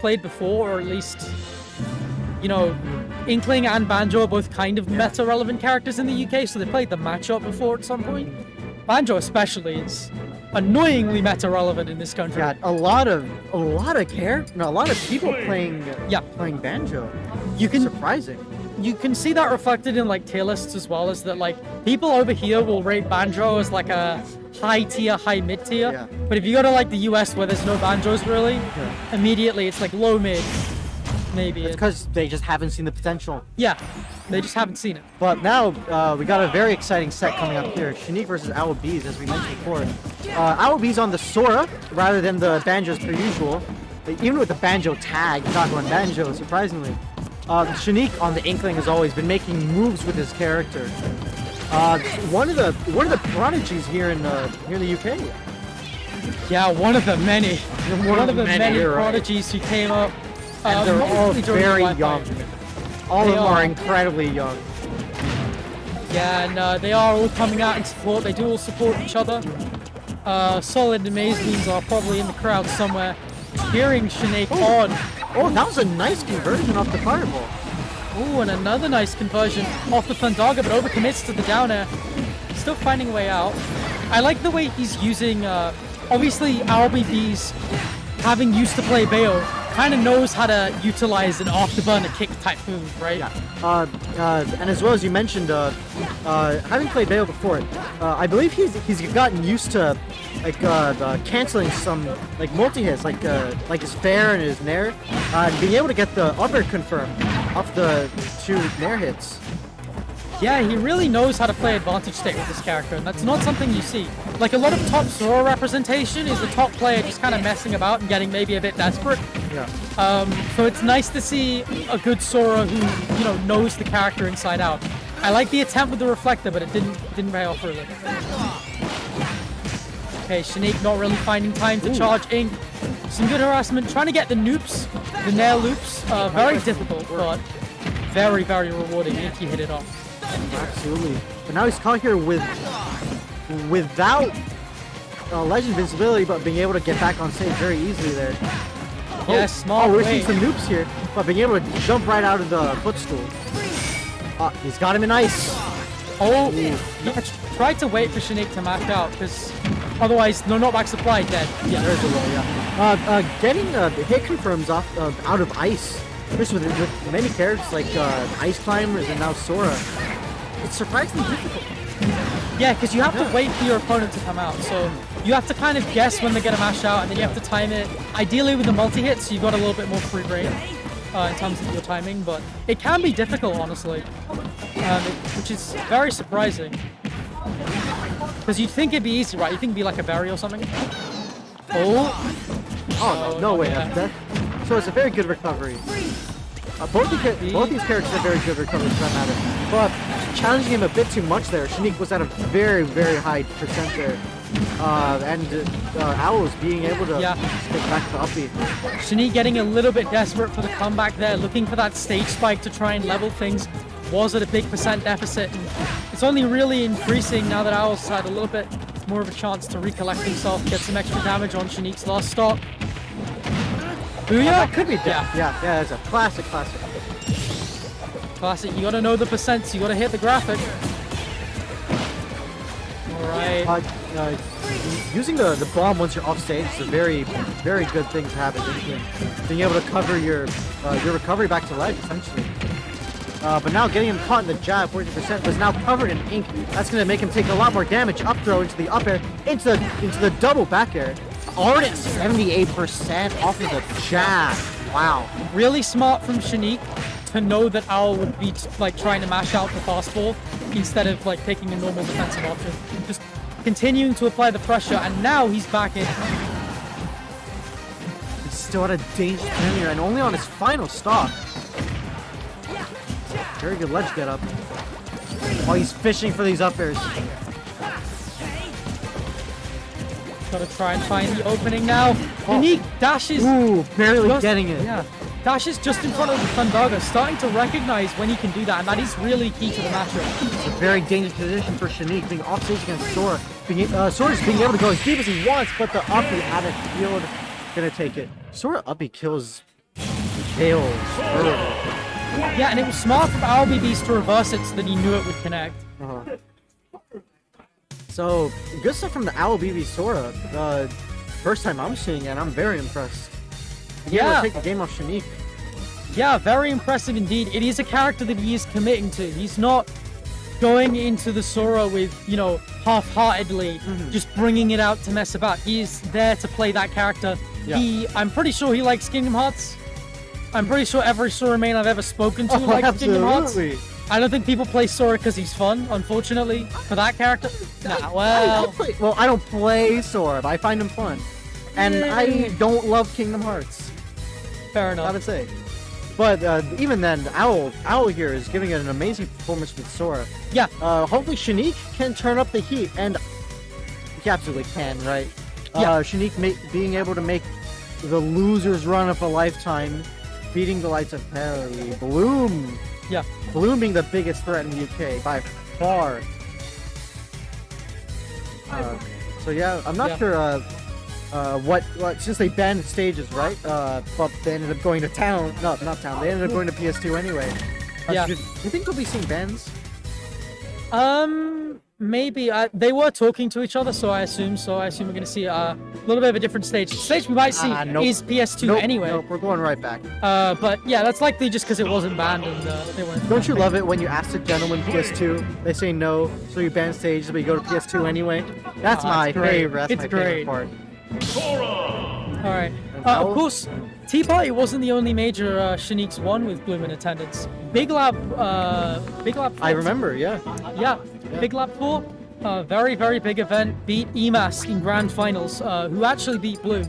played before, or at least, you know, Inkling and Banjo are both kind of meta-relevant characters in the UK, so they played the matchup before at some point. Banjo especially is annoyingly meta-relevant in this country. Yeah, a lot of people playing Banjo. Surprising. You can see that reflected in like tier lists as well, is that like people over here will rate Banjo as like a high tier, high mid tier. Yeah. But if you go to like the US where there's no Banjos really, immediately it's like low mid, maybe. It's because they just haven't seen the potential. Yeah, they just haven't seen it. But now we got a very exciting set coming up here. Shaneak versus OwlBBs, as we mentioned before. OwlBBs on the Sora rather than the Banjos per usual. Even with the Banjo tag, he's not going Banjo, surprisingly. Shaneak on the Inkling has always been making moves with his character. One of the prodigies here in the UK. Yeah, one of the many. One of the many prodigies who came up. And they're all very young. All of them are incredibly young. Yeah, and they are all coming out in support. They do all support each other. Solid and Maze Beans are probably in the crowd somewhere, cheering Shaneak on. Oh, that was a nice conversion off the fireball. Oh, and another nice conversion off the Thundaga, but overcommits to the down air. Still finding a way out. I like the way he's using, obviously OwlBBs, having used to play Bayo, kind of knows how to utilize an afterburner kick type move, right? Yeah. And as well as you mentioned, having played Bayo before, I believe he's gotten used to like canceling some like multi-hits, like his fair and his nair, and being able to get the upper confirmed off the 2 nair hits. Yeah, he really knows how to play advantage state with this character, and that's not something you see. Like, a lot of top Sora representation is the top player just kind of messing about and getting maybe a bit desperate. Yeah. So it's nice to see a good Sora who, you know, knows the character inside out. I like the attempt with the reflector, but it didn't pay off really. Okay, Shaneak not really finding time to charge Ink. Some good harassment, trying to get the noops, the nair loops. Very difficult, but very, very rewarding if you hit it off. Absolutely. But now he's caught here without Legend invincibility, but being able to get back on stage very easily there. Yeah, smart. We're seeing some noops here, but being able to jump right out of the footstool. He's got him in ice. Oh, yeah, tried to wait for Shaneak to max out, because otherwise, no knockback supply, dead. Yeah, there's a roll, yeah. Getting hit confirms off out of ice, especially with many characters like Ice Climbers and now Sora. It's surprisingly difficult. Yeah, because you have to wait for your opponent to come out, so you have to kind of guess when they're going to mash out, and then you have to time it, ideally with the multi-hit, so you've got a little bit more free reign in terms of your timing, but it can be difficult, honestly, which is very surprising. Because you'd think it'd be easy, right? You'd think it'd be like a berry or something. Oh, no way. Yeah. So it's a very good recovery. Both these characters have very good recovery for that matter. But challenging him a bit too much there. Shaneak was at a very, very high percent there. Owl was being able to get back to the upbeat. Shaneak getting a little bit desperate for the comeback there, looking for that stage spike to try and level things. Was at a big percent deficit, and it's only really increasing now that Owl's had a little bit more of a chance to recollect himself, get some extra damage on Shaneak's last stock. Booyah! That could be death. Yeah, it's a classic. Classic, you gotta know the percents, you gotta hit the graphic. Alright. Using the bomb once you're off stage is a very, very good thing to have in being able to cover your recovery back to life, essentially. But now getting him caught in the jab, 40%, was now covered in ink. That's going to make him take a lot more damage. Up throw into the up air, into the double back air. Already at 78% off of the jab. Wow. Really smart from Shaneak to know that Owl would be like trying to mash out the fastball instead of like taking a normal defensive option. Just continuing to apply the pressure, and now he's back in. He's still at a dangerous premiere and only on his final stock. Very good ledge get up. Oh, he's fishing for these up airs. Gotta try and find the opening now. Shaneak dashes. Ooh, barely getting it. Yeah. Dashes just in front of the Thundaga, starting to recognize when he can do that, and that is really key to the matchup. It's a very dangerous position for Shaneak, being off stage against Sora. Sora's being able to go as deep as he wants, but the uppy out of field gonna take it. Sora uppy kills Fails early. Yeah, and it was smart from OwlBBs to reverse it so that he knew it would connect. So, good stuff from the OwlBB Sora. First time I'm seeing it, and I'm very impressed. Yeah. Take the game off Shaneak. Yeah, very impressive indeed. It is a character that he is committing to. He's not going into the Sora with, you know, half-heartedly, just bringing it out to mess about. He is there to play that character. Yeah. I'm pretty sure he likes Kingdom Hearts. I'm pretty sure every Sora main I've ever spoken to likes Kingdom Hearts. I don't think people play Sora because he's fun, unfortunately, for that character. Nah, well... I don't play Sora, but I find him fun. And I don't love Kingdom Hearts. Fair enough. Gotta say. But even then, Owl here is giving it an amazing performance with Sora. Yeah. Hopefully Shaneak can turn up the heat, and he absolutely can, right? Yeah. Shaneak being able to make the loser's run of a lifetime, beating the likes of Perry, Bloom. Yeah. Bloom being the biggest threat in the UK by far. So yeah, I'm not sure what since they banned stages, right? But they ended up going to town. No, not town. They ended up going to PS2 anyway. Yeah. Do you think we'll be seeing bans? Maybe. They were talking to each other, so I assume so. I assume we're going to see a little bit of a different stage. The stage we might see is PS2 anyway. Nope, we're going right back. But yeah, that's likely just because it wasn't banned and they weren't. Don't you love it when you ask the gentleman PS2, they say no, so you ban stages, but you go to PS2 anyway? That's my favorite. That's my favorite part. All right. Of course, Tea Party wasn't the only major Shaneak's won with Bloom in attendance. Big Lab 4. I remember, yeah. Yeah. Big Lab 4. Very, very big event. Beat EMAS in grand finals, who actually beat Bloom.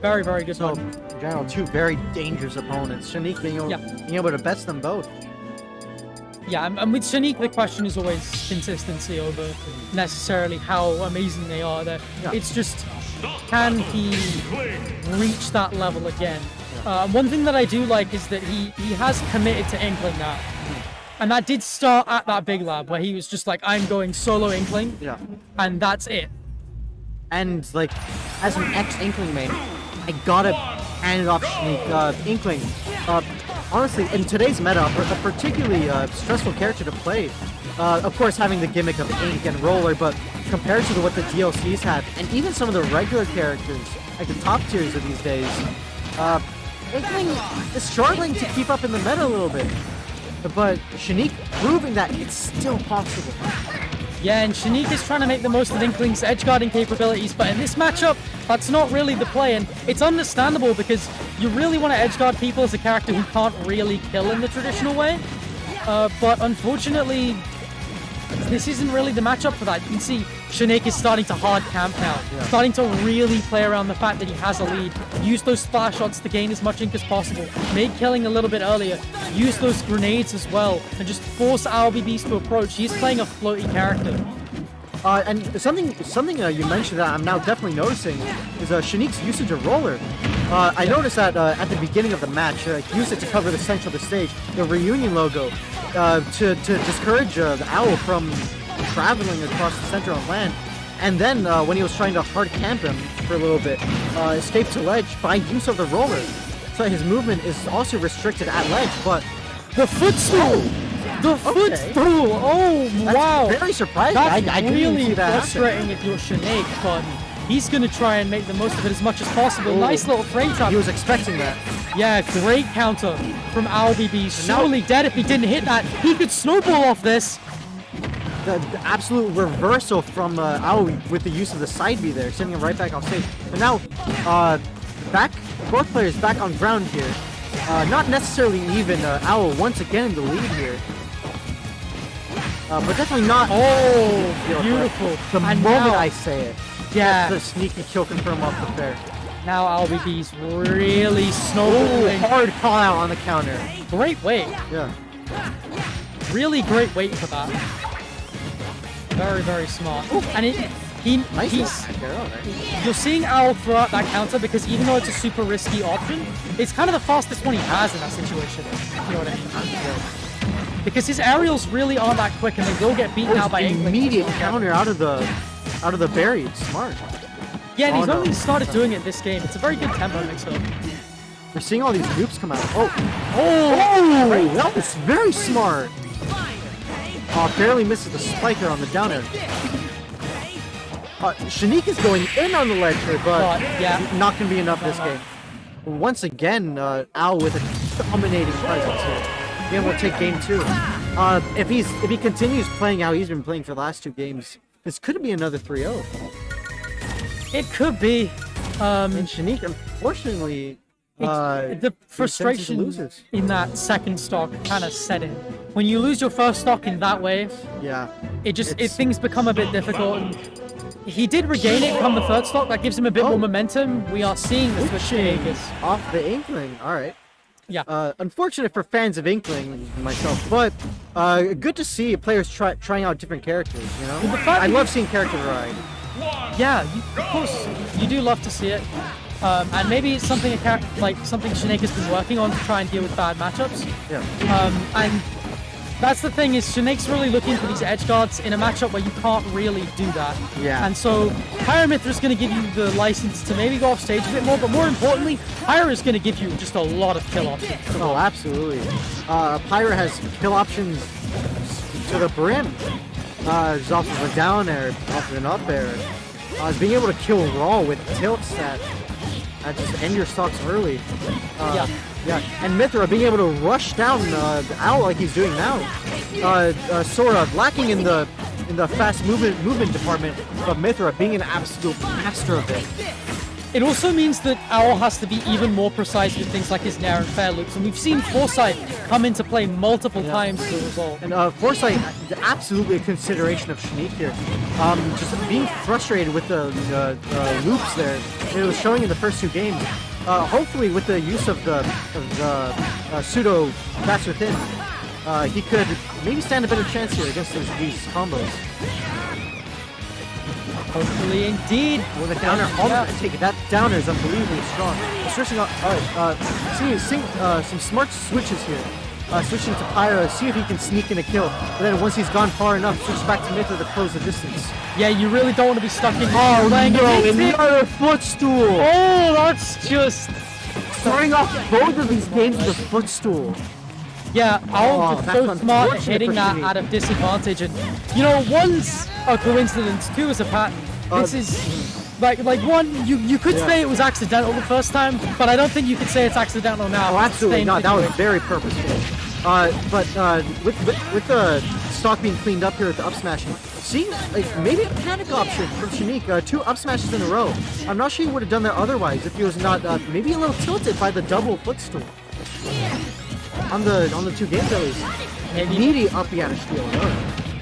Very, very good one. In general, two very dangerous opponents. Shaneak being able to best them both. Yeah, and with Shaneak, the question is always consistency over necessarily how amazing they are. It's just, can he reach that level again? One thing that I do like is that he has committed to Inkling now. And that did start at that Big Lab where he was just like, I'm going solo Inkling. Yeah. And that's it. And like, as an ex-Inkling main, I gotta hand it off Shaneak. Inkling, honestly, in today's meta, a particularly stressful character to play. Of course, having the gimmick of Ink and Roller, but compared to what the DLCs have, and even some of the regular characters, like the top tiers of these days, Inkling is struggling to keep up in the meta a little bit. But Shaneak proving that it's still possible. Yeah, and Shaneak is trying to make the most of Inkling's edgeguarding capabilities, but in this matchup, that's not really the play, and it's understandable because you really want to edgeguard people as a character who can't really kill in the traditional way. But unfortunately, this isn't really the matchup for that. You can see Shaneak is starting to hard camp now, starting to really play around the fact that he has a lead, use those splash shots to gain as much ink as possible, make killing a little bit earlier, use those grenades as well, and just force OwlBBs to approach. He's playing a floaty character. And something you mentioned that I'm now definitely noticing is Shaneak's usage of Roller. I noticed that at the beginning of the match, he used it to cover the center of the stage, the reunion logo, to discourage the Owl from traveling across the center on land. And then when he was trying to hard camp him for a little bit, escape to ledge by use of the Roller. So his movement is also restricted at ledge, but the footstool! The footstool! Oh, wow! Very surprising. That's I really that frustrating if you're Shaneak, but he's going to try and make the most of it as much as possible. Ooh. Nice little frame trap. He was expecting that. Yeah, great counter from OwlBBs. Surely dead if he didn't hit that. He could snowball off this. The absolute reversal from Owl with the use of the side B there, sending him right back off stage. And now, both players back on ground here. Not necessarily even. Owl once again in the lead here. But definitely not. Oh, beautiful. The moment I say it. Yeah. That's the sneaky kill confirm off the fair. Now OwlBBs really snowballing. Hard call out on the counter. Great weight. Yeah. Really great weight for that. Very, very smart. And you're seeing Owl throw out that counter because even though it's a super risky option, it's kind of the fastest one he has in that situation. You know what I mean? Because his aerials really aren't that quick and they will get beaten out by immediate counter out of the berry. It's smart. Yeah, and he's only started doing it this game. It's a very good tempo mix-up. We're seeing all these loops come out. Oh, that was very smart. Oh, barely misses the spike there on the down air. Shaneak is going in on the ledge here, but not going to be enough this game. Once again, Owl with a dominating presence here. Being able to take game 2. If he continues playing how he's been playing for the last 2 games, this could be another 3-0. It could be. And Shaneak, unfortunately, the frustration in that second stock kind of set in. When you lose your first stock in that wave, things become a bit difficult. And he did regain it come the third stock. That gives him a bit more momentum. We are seeing this with Shaneak. Off the Inkling. All right. Yeah. Unfortunate for fans of Inkling myself, but good to see players trying out different characters. You know, I love seeing character variety. Yeah, of course, you do love to see it. And maybe it's something something Shaneak has been working on to try and deal with bad matchups. Yeah. And that's the thing is Shaneak's really looking for these edge guards in a matchup where you can't really do that. Yeah. And so Pyramithra is going to give you the license to maybe go off stage a bit more, but more importantly, Pyra is going to give you just a lot of kill options. Oh, absolutely. Pyra has kill options to the brim. There's also the down air, off an up air. Being able to kill raw with tilts that just end your stocks early. Yeah, and Mythra being able to rush down the Owl like he's doing now. Sora lacking in the fast movement department, but Mythra being an absolute master of it. It also means that Owl has to be even more precise with things like his Nair and Fair loops, and we've seen Foresight come into play multiple times as a result. And Foresight, absolutely a consideration of Shaneak here. Just being frustrated with the loops there. It was showing in the first 2 games. Hopefully, with the use of the pseudo faster thin, he could maybe stand a better chance here against these combos. Hopefully, indeed. With a downer, that downer is unbelievably strong. Switching up, seeing some smart switches here. Switching to Pyra, see if he can sneak in a kill. But then once he's gone far enough, switch back to Mythra to close the distance. Yeah, you really don't want to be stuck in. Oh no, another footstool! Oh, that's just starting off both of these games with a footstool. Yeah, Owl is so smart at hitting that at a disadvantage, and you know, one's a coincidence, 2 is a pattern. This is like one, you could say it was accidental the first time, but I don't think you could say it's accidental now. Oh, absolutely not. That was very purposeful. But with the stock being cleaned up here with the up smash, seeing maybe a panic option from Shaneak, 2 up smashes in a row. I'm not sure he would have done that otherwise if he was not maybe a little tilted by the double footstool. On the 2 games at least. Immediate up Yana steal.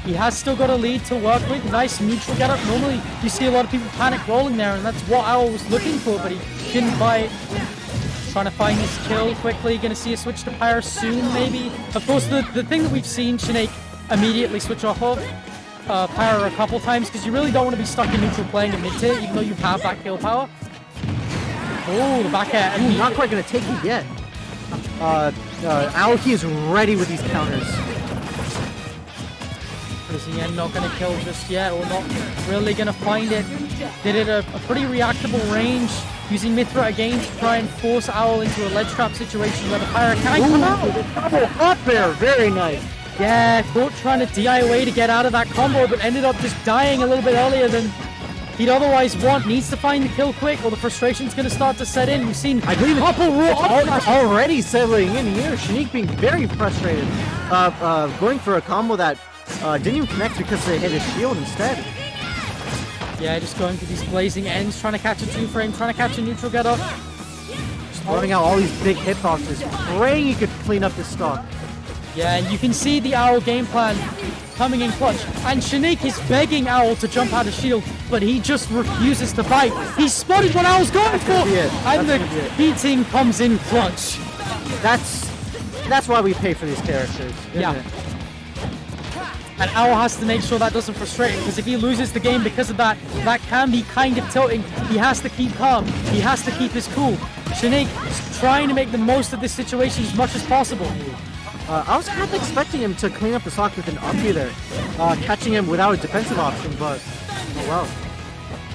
He has still got a lead to work with. Nice neutral get up. Normally you see a lot of people panic rolling there, and that's what Owl was looking for, but he didn't buy it. Trying to find his kill quickly. Gonna see a switch to Pyra soon, maybe. Of course, the thing that we've seen Shaneak immediately switch off of Pyra a couple times, because you really don't want to be stuck in neutral playing a mid tier, even though you have that kill power. Oh, the back air. Not quite gonna take it yet. Aoki is ready with these counters. Is he not going to kill just yet, or not really going to find it? Did it a pretty reactable range, using Mythra again to try and force Owl into a ledge trap situation where the Pyra can come out. Up there, very nice. Yeah, thought trying to DI away to get out of that combo, but ended up just dying a little bit earlier than he'd otherwise want. Needs to find the kill quick, or the frustration's going to start to set in. We've seen I believe couple already settling in here. Shaneak being very frustrated, going for a combo that didn't even connect because they hit his shield instead. Yeah, just going for these blazing ends, trying to catch a 2-frame, trying to catch a neutral get up. Just throwing out all these big hitboxes, praying he could clean up his stock. Yeah, and you can see the Owl game plan coming in clutch. And Shaneak is begging Owl to jump out of shield, but he just refuses to bite. He's spotted what Owl's going for, and the beating comes in clutch. That's why we pay for these characters, isn't it? And Owl has to make sure that doesn't frustrate him, because if he loses the game because of that, that can be kind of tilting. He has to keep calm. He has to keep his cool. Shaneak is trying to make the most of this situation as much as possible. I was kind of expecting him to clean up the stock with an uppy there, catching him without a defensive option, but oh well.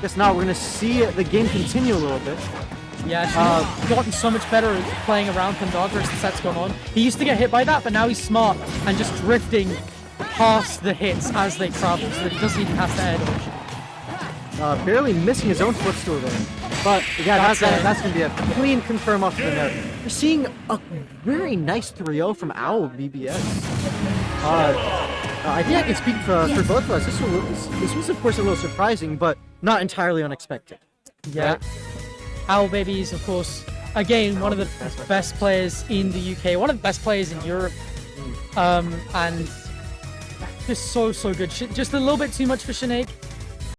Guess not. We're going to see the game continue a little bit. Yeah, Shaneak's gotten so much better at playing around Thundaga as the set's gone on. He used to get hit by that, but now he's smart and just drifting past the hits as they travel, so that he doesn't even have to air dodge. Barely missing his own footstool there. But yeah, that's going to be a clean confirm off the note. We're seeing a very nice 3-0 from OwlBBs. I think I can speak for both of us. This was, of course, a little surprising, but not entirely unexpected. Yeah. Right? OwlBBs, of course, again, one of the best players in the UK, one of the best players in Europe, and just so good. Just a little bit too much for Shaneak.